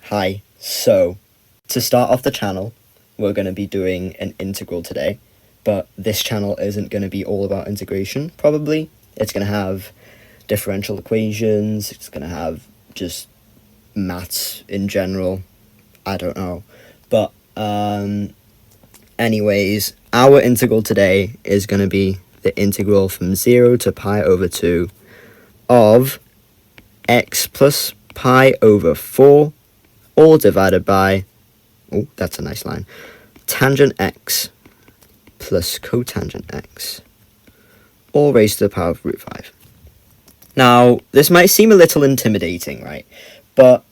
Hi. So, to start off the channel, we're going to be doing an integral today, but this channel isn't going to be all about integration, probably. It's going to have differential equations, it's going to have just maths in general, I don't know. But, anyways, our integral today is going to be the integral from 0 to pi over 2 of x plus pi over 4 all divided by, oh, that's a nice line, tangent x plus cotangent x, all raised to the power of root 5. Now, this might seem a little intimidating, right? But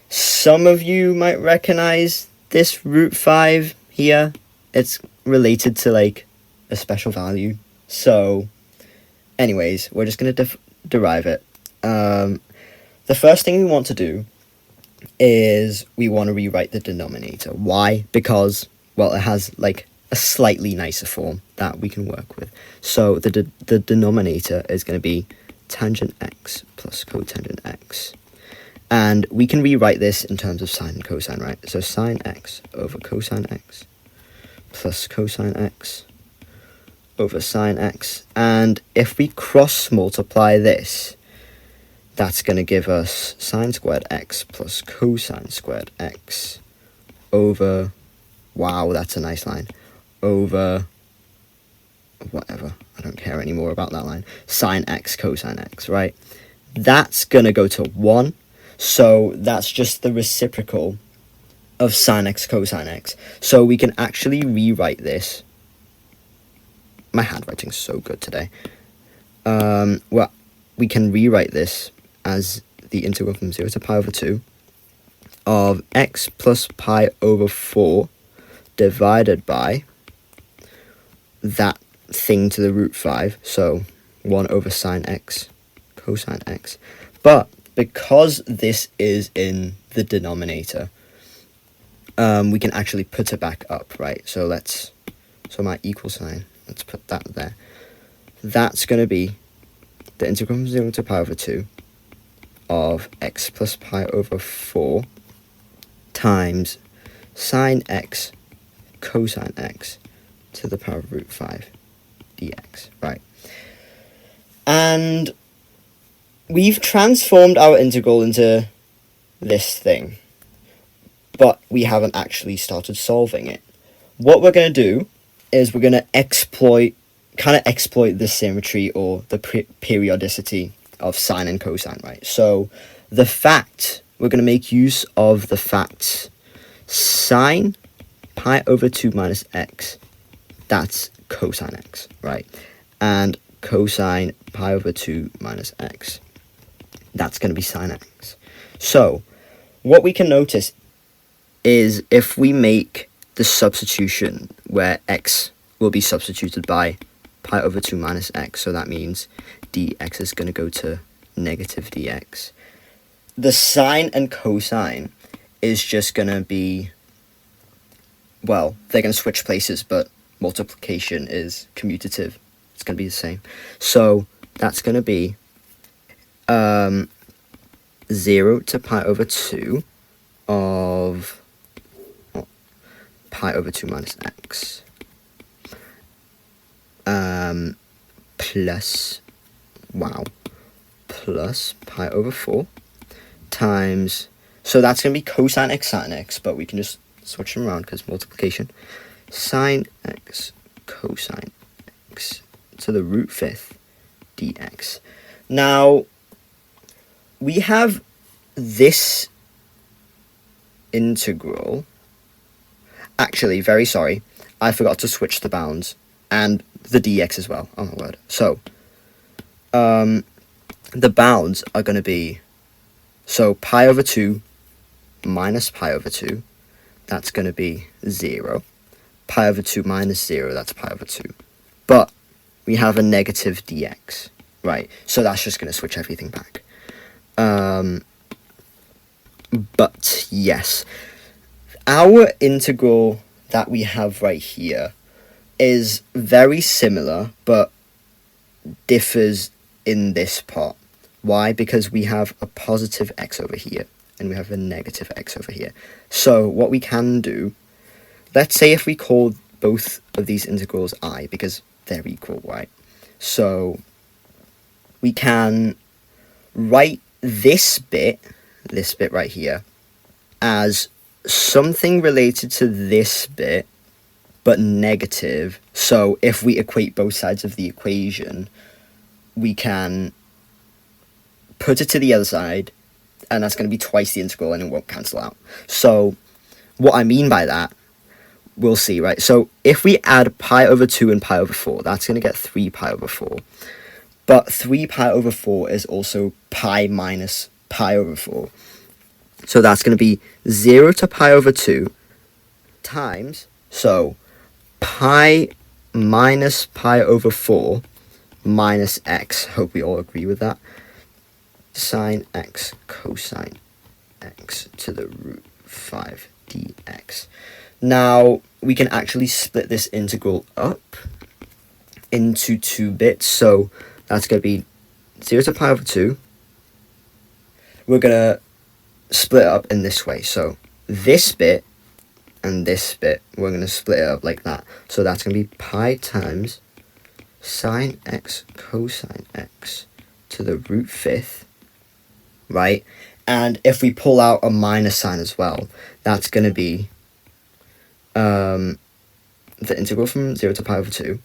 some of you might recognize this root 5 here. It's related to, like, a special value. So, anyways, we're just going to derive it. The first thing we want to do is we want to rewrite the denominator. Why? Because, well, it has like a slightly nicer form that we can work with. So the denominator is going to be tangent x plus cotangent x. And we can rewrite this in terms of sine and cosine, right? So sine x over cosine x plus cosine x over sine x. And if we cross multiply this, that's going to give us sine squared x plus cosine squared x over, wow, that's a nice line, over, whatever, I don't care anymore about that line, sine x cosine x, right? That's going to go to 1, so that's just the reciprocal of sine x cosine x. So we can actually rewrite this. My handwriting's so good today. Well, we can rewrite this as the integral from 0 to pi over 2 of x plus pi over 4 divided by that thing to the root 5, so 1 over sine x cosine x. But because this is in the denominator, we can actually put it back up, right? So my equal sign, let's put that there. That's going to be the integral from 0 to pi over 2 of x plus pi over 4 times sine x cosine x to the power of root 5 dx, right? And we've transformed our integral into this thing, but we haven't actually started solving it. What we're going to do is we're going to exploit the symmetry or the periodicity of sine and cosine, right? So we're going to make use of the facts sine pi over 2 minus x, that's cosine x, right? And cosine pi over 2 minus x, that's going to be sine x. So what we can notice is if we make the substitution where x will be substituted by pi over 2 minus x, so that means dx is going to go to negative dx. The sine and cosine is just going to be, well, they're going to switch places, but multiplication is commutative. It's going to be the same. So that's going to be 0 to pi over 2 of pi over 2 minus x plus pi over 4 times, so that's going to be cosine x sine x, but we can just switch them around because multiplication, sine x cosine x to the root 5th dx. Now, we have this integral. Actually, very sorry, I forgot to switch the bounds and the dx as well. Oh my word. So, the bounds are going to be, so pi over 2 minus pi over 2, that's going to be 0. Pi over 2 minus 0, that's pi over 2. But we have a negative dx, right? So that's just going to switch everything back. But yes, our integral that we have right here is very similar, but differs in this part. Why? Because we have a positive x over here and we have a negative x over here. So what we can do, let's say if we call both of these integrals I, because they're equal, right? So we can write this bit right here, as something related to this bit, but negative. So if we equate both sides of the equation, we can put it to the other side, and that's going to be twice the integral, and it won't cancel out. So what I mean by that, we'll see, right? So if we add pi over 2 and pi over 4, that's going to get 3 pi over 4. But 3 pi over 4 is also pi minus pi over 4. So that's going to be 0 to pi over 2 times, so pi minus pi over 4 minus x, hope we all agree with that, sine x cosine x to the root 5 dx. Now, we can actually split this integral up into 2 bits, so that's going to be 0 to pi over 2. We're going to split it up in this way, so this bit and this bit, we're going to split it up like that. So that's going to be pi times sine x cosine x to the root 5th, right? And if we pull out a minus sign as well, that's going to be the integral from 0 to pi over 2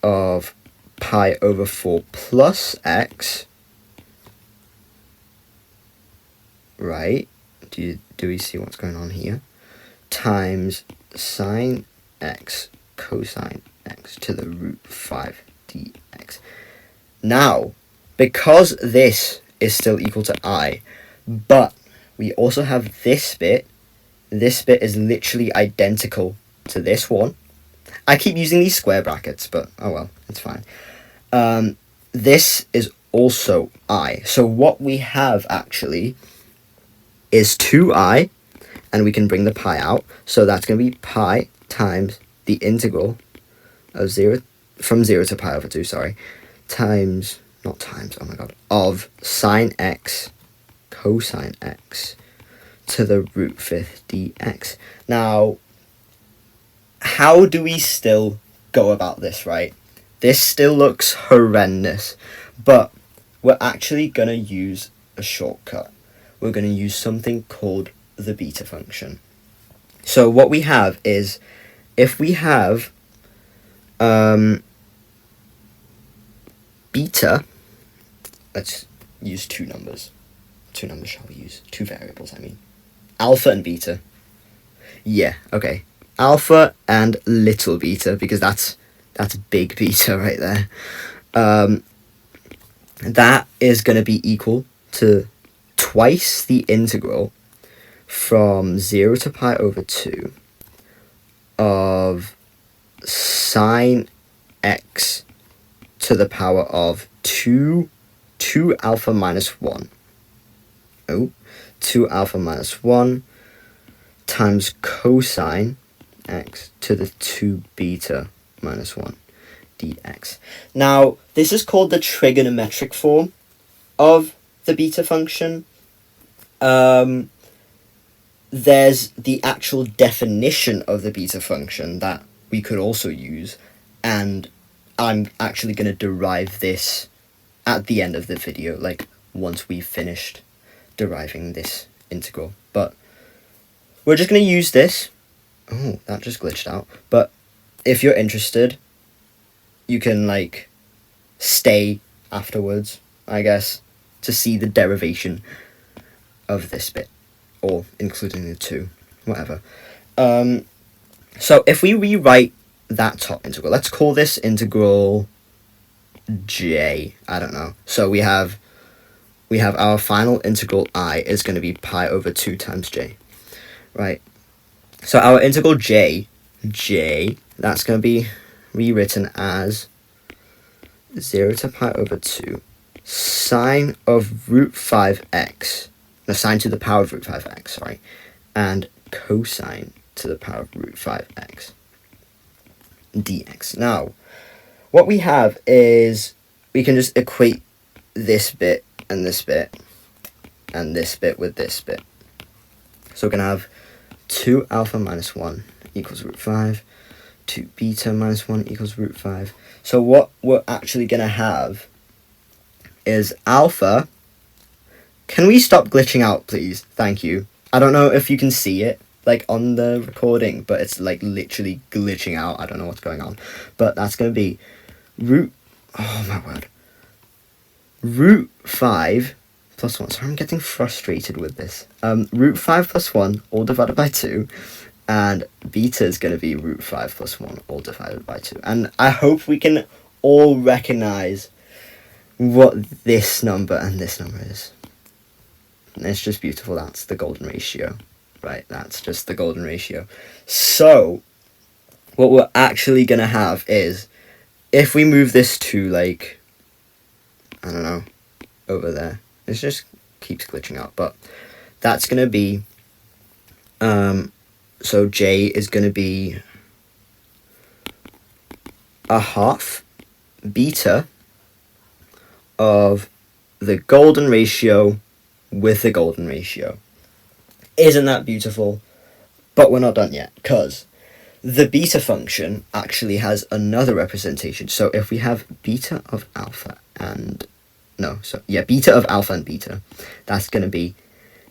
of pi over 4 plus x, right? Do we see what's going on here? Times sine x cosine x to the root 5 dx. Now, because this is still equal to I, but we also have this bit is literally identical to this one. I keep using these square brackets, but oh well, it's fine. This is also I. So what we have actually is 2I, and we can bring the pi out. So that's going to be pi times the integral of 0 from 0 to pi over 2, times, not times, oh my god, of sine x cosine x to the root 5th dx. Now, how do we still go about this, right? This still looks horrendous, but we're actually going to use a shortcut. We're going to use something called the beta function. So what we have is, if we have beta, let's use two numbers shall we use? Two variables, I mean. Alpha and beta. Yeah, okay. Alpha and little beta, because that's big beta right there. That is going to be equal to twice the integral from 0 to pi over 2 of sine x to the power of 2 alpha minus 1. 2 alpha minus 1 times cosine x to the 2 beta minus 1 dx. Now, this is called the trigonometric form of the beta function. There's the actual definition of the beta function that we could also use, and I'm actually going to derive this at the end of the video, like once we've finished deriving this integral. But we're just going to use this. Oh, that just glitched out. But if you're interested, you can like stay afterwards, I guess, to see the derivation of this bit, or including the 2, whatever. So if we rewrite that top integral, let's call this integral j, I don't know. So we have our final integral I is going to be pi over 2 times j, right? So our integral j, that's going to be rewritten as 0 to pi over 2 sine of root 5x, no, sine to the power of root 5x, sorry, and cosine to the power of root 5x dx. Now, what we have is we can just equate this bit and this bit and this bit with this bit. So we're going to have 2 alpha minus 1 equals root 5. 2 beta minus 1 equals root 5. So what we're actually going to have is alpha. Can we stop glitching out, please? Thank you. I don't know if you can see it, like, on the recording, but it's, like, literally glitching out. I don't know what's going on. But that's going to be oh my word. Root 5 plus 1. Sorry, I'm getting frustrated with this. Root 5 plus 1, all divided by 2. And beta is going to be root 5 plus 1, all divided by 2. And I hope we can all recognize what this number and this number is. It's just beautiful. That's the golden ratio. Right, that's just the golden ratio. So, what we're actually going to have is, if we move this to, like, I don't know, over there. It just keeps glitching out. But that's going to be, so J is going to be a half beta of the golden ratio with the golden ratio. Isn't that beautiful? But we're not done yet, because the beta function actually has another representation. So if we have beta of alpha and... beta of alpha and beta, that's going to be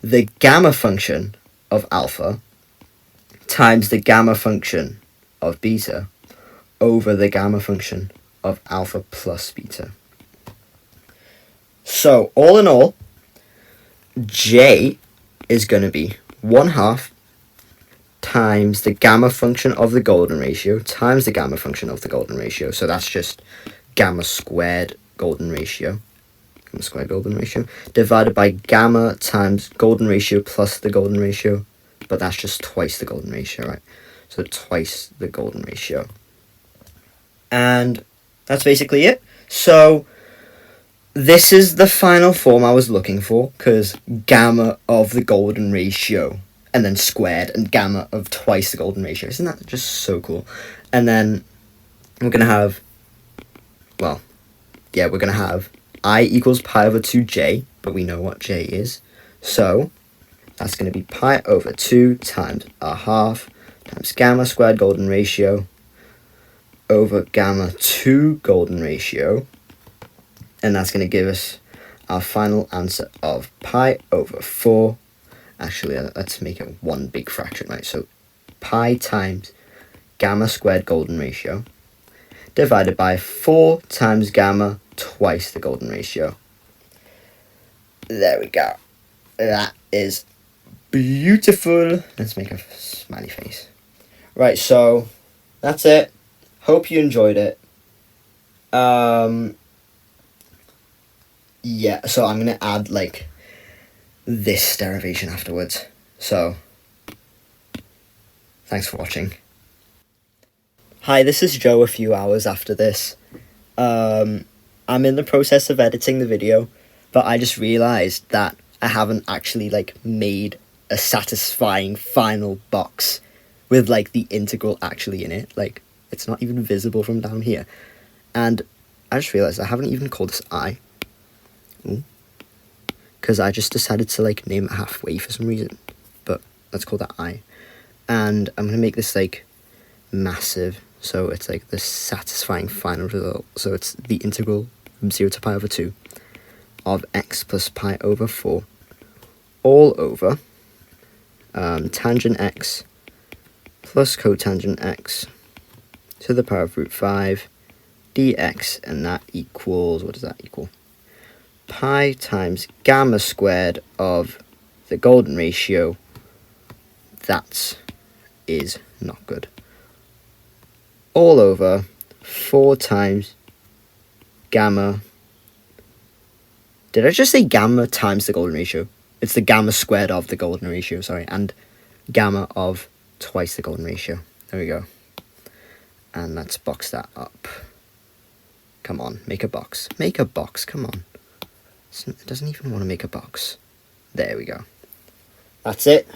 the gamma function of alpha times the gamma function of beta over the gamma function of alpha plus beta. So, all in all, J is going to be 1/2 times the gamma function of the golden ratio times the gamma function of the golden ratio. So that's just gamma squared golden ratio. Gamma squared golden ratio divided by gamma times golden ratio plus the golden ratio. But that's just twice the golden ratio, right? So twice the golden ratio. And that's basically it. So this is the final form I was looking for, because gamma of the golden ratio and then squared and gamma of twice the golden ratio. Isn't that just so cool? And then we're going to have, we're going to have I equals pi over 2j, but we know what j is. So that's going to be pi over 2 times 1/2 times gamma squared golden ratio over gamma 2 golden ratio. And that's going to give us our final answer of pi over 4. Actually, let's make it one big fraction, right? So pi times gamma squared golden ratio divided by 4 times gamma twice the golden ratio. There we go. That is beautiful. Let's make a smiley face. Right, so that's it. Hope you enjoyed it. Yeah, so I'm going to add, like, this derivation afterwards. So, thanks for watching. Hi, this is Joe a few hours after this. I'm in the process of editing the video, but I just realised that I haven't actually, like, made a satisfying final box with, like, the integral actually in it. Like, it's not even visible from down here. And I just realised I haven't even called this I. Because I just decided to, like, name it halfway for some reason. But let's call that I. And I'm going to make this, like, massive. So it's, like, the satisfying final result. So it's the integral from 0 to pi over 2 of x plus pi over 4 all over tangent x plus cotangent x to the power of root 5 dx. And that equals, what does that equal? Pi times gamma squared of the golden ratio. That is not good. All over 4 times gamma. Did I just say gamma times the golden ratio? It's the gamma squared of the golden ratio, sorry, and gamma of twice the golden ratio. There we go. And let's box that up. Come on, make a box. Make a box, come on. It doesn't even want to make a box. There we go. That's it.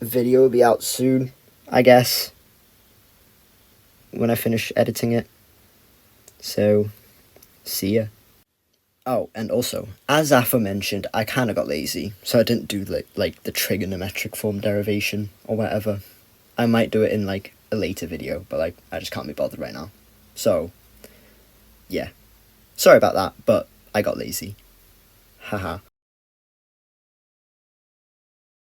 The video will be out soon, I guess, when I finish editing it. So, see ya. Oh, and also, as aforementioned, I kind of got lazy, so I didn't do like the trigonometric form derivation or whatever. I might do it in like a later video, but like I just can't be bothered right now. So, yeah. Sorry about that, but I got lazy. Haha.